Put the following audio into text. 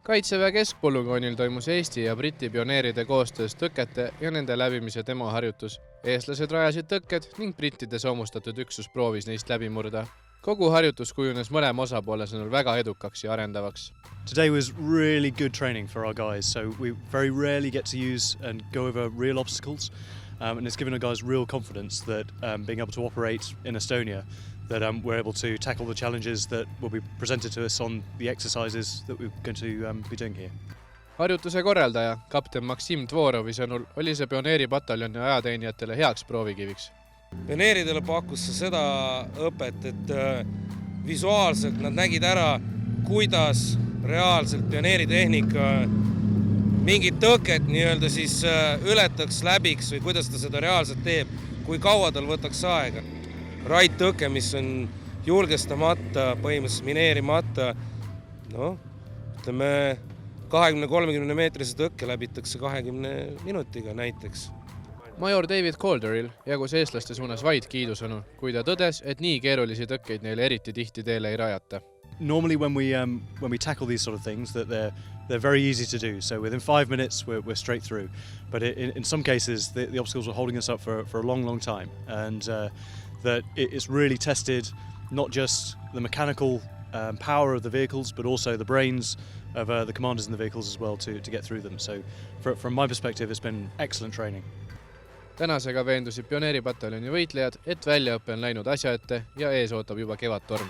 Kaitseväe keskpolügoonil toimus Eesti ja Briti pioneeride koostöös tõkete ja nende läbimise demoharjutus. Eestlased rajasid tõkked ning brittide soomustatud üksus proovis neist läbi murda. Kogu harjutus kujunes mõlema osapoole sõnul väga edukaks ja arendavaks. Today was really good training for our guys, so we very rarely get to use and go over real obstacles, and it's given our guys real confidence that being able to operate in Estonia, that we're able to tackle the challenges that will be presented to us on the exercises that we're going to be doing here. Harjutuse korraldaja, kapten Maksim Tvorovi sõnul oli see pioneeripataljoni ajateenijatele heaks proovikiviks. Pioneeridele pakkus seda õpet, et visuaalselt nad nägid ära, kuidas reaalselt pioneeritehnika mingit tõket nii-öelda siis ületaks läbiks või kuidas ta seda reaalselt teeb, kui kaua tal võtaks aega. Raidtõke, mis on julgestamata, põhimõtteliselt mineerimata, ütleme 20-30 meetrise tõkke läbitakse 20 minutiga näiteks. Major David Calderil jagus eestlaste suunas vaid kiidusõnu, kui ta tõdes, et nii keerulisi tõkkeid neile eriti tihti teele ei rajata. Normally when we tackle these sort of things, that they're very easy to do. So within 5 minutes we're straight through. But in some cases the obstacles were holding us up for a long time, and that it's really tested not just the mechanical power of the vehicles, but also the brains of the commanders in the vehicles as well to get through them. So from my perspective, it's been excellent training. Tänasega veendusid pioneeripataljoni võitlejad, et väljaõppe on läinud asja ette ja ees ootab juba kevadtorm.